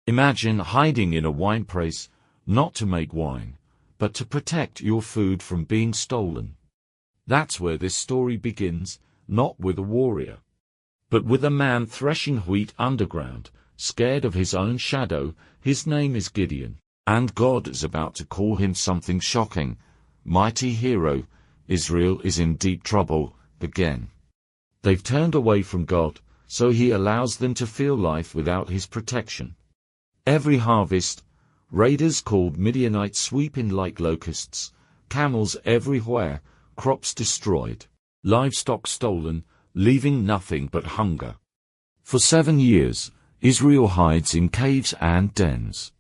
Imagine hiding in a winepress, not to make wine, but to protect your food from being stolen. That's where this story begins, not with a warrior, but with a man threshing wheat underground, scared of his own shadow. His name is Gideon, and God is about to call him something shocking. Mighty hero, Israel is in deep trouble, again. They've turned away from God, so he allows them to feel life without his protection. Every harvest, raiders called Midianites sweep in like locusts, camels everywhere, crops destroyed, livestock stolen, leaving nothing but hunger. For 7 years, Israel hides in caves and dens.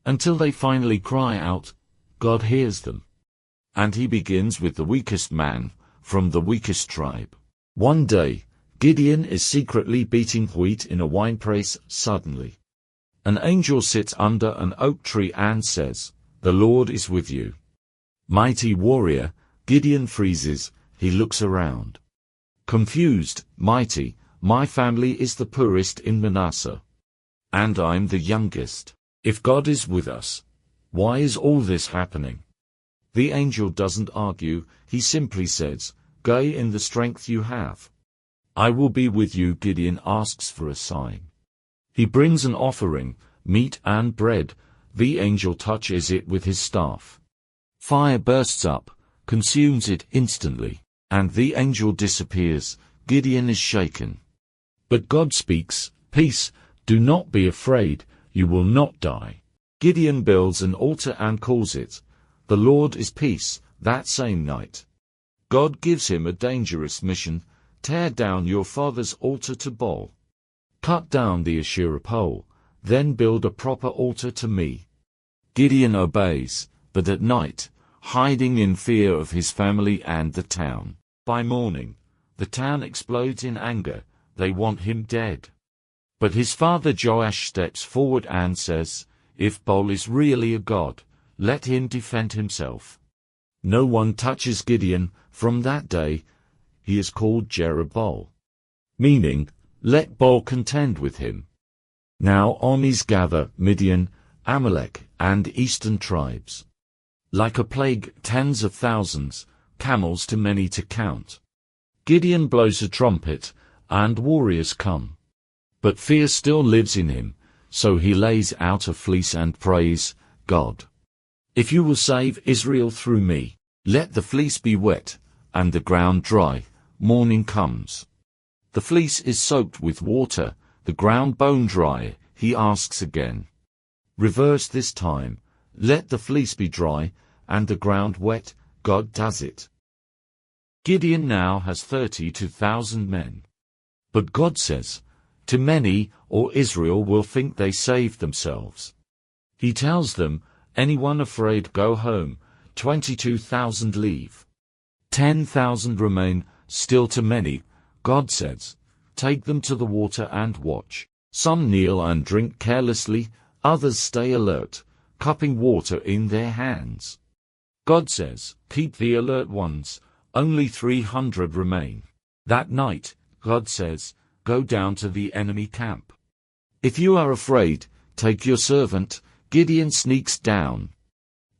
Until they finally cry out, God hears them. And he begins with the weakest man, from the weakest tribe. One day, Gideon is secretly beating wheat in a winepress. Suddenly, an angel sits under an oak tree and says, "The Lord is with you." Mighty warrior, Gideon freezes. He looks around. Confused, mighty, my family is the poorest in Manasseh. And I'm the youngest. If God is with us, why is all this happening? The angel doesn't argue, he simply says, "Go in the strength you have. I will be with you." Gideon asks for a sign. He brings an offering, meat and bread. The angel touches it with his staff. Fire bursts up, consumes it instantly, and the angel disappears. Gideon is shaken. But God speaks, "Peace, do not be afraid, you will not die." Gideon builds an altar and calls it, "The Lord is Peace." That same night, God gives him a dangerous mission: tear down your father's altar to Baal. Cut down the Asherah pole, then build a proper altar to me. Gideon obeys, but at night, hiding in fear of his family and the town. By morning, the town explodes in anger. They want him dead. But his father Joash steps forward and says, "If Baal is really a god, let him defend himself." No one touches Gideon. From that day, he is called Jerubbaal, meaning, "Let Baal contend with him." Now armies gather, Midian, Amalek, and eastern tribes. Like a plague, tens of thousands, camels too many to count. Gideon blows a trumpet, and warriors come. But fear still lives in him, so he lays out a fleece and prays, "God, if you will save Israel through me, let the fleece be wet, and the ground dry." Morning comes. The fleece is soaked with water, the ground bone dry. He asks again. Reverse this time, let the fleece be dry, and the ground wet. God does it. Gideon now has 32,000 men. But God says, "Too many, or Israel will think they saved themselves." He tells them, "Anyone afraid, go home." 22,000 leave. 10,000 remain, still too many. God says, "Take them to the water and watch." Some kneel and drink carelessly, others stay alert, cupping water in their hands. God says, "Keep the alert ones." Only 300 remain. That night, God says, "Go down to the enemy camp. If you are afraid, take your servant." Gideon sneaks down.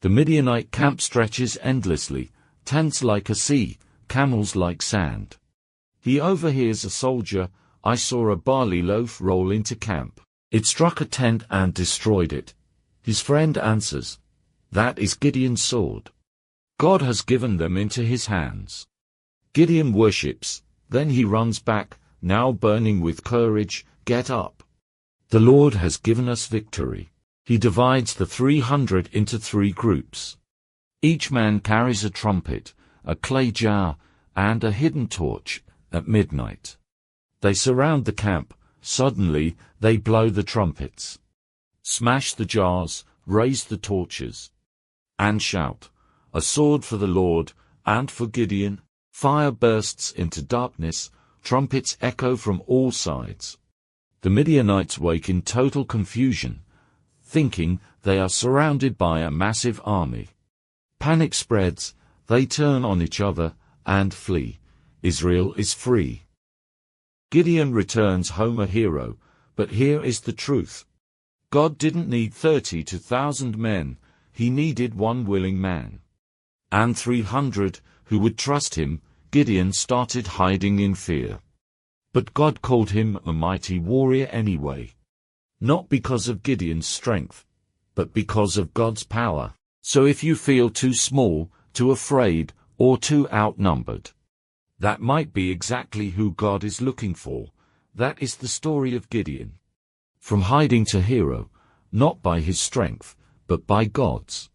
The Midianite camp stretches endlessly, tents like a sea, camels like sand. He overhears a soldier, "I saw a barley loaf roll into camp. It struck a tent and destroyed it." His friend answers, "That is Gideon's sword. God has given them into his hands." Gideon worships, then he runs back, now burning with courage, "Get up. The Lord has given us victory." He divides the 300 into 3 groups. Each man carries a trumpet, a clay jar, and a hidden torch. At midnight, they surround the camp. Suddenly, they blow the trumpets, smash the jars, raise the torches, and shout, "A sword for the Lord, and for Gideon." Fire bursts into darkness, trumpets echo from all sides. The Midianites wake in total confusion, thinking they are surrounded by a massive army. Panic spreads, they turn on each other, and flee. Israel is free. Gideon returns home a hero, but here is the truth. God didn't need 30,000 men, he needed one willing man. And 300 who would trust him. Gideon started hiding in fear. But God called him a mighty warrior anyway. Not because of Gideon's strength, but because of God's power. So if you feel too small, too afraid, or too outnumbered, that might be exactly who God is looking for. That is the story of Gideon. From hiding to hero, not by his strength, but by God's.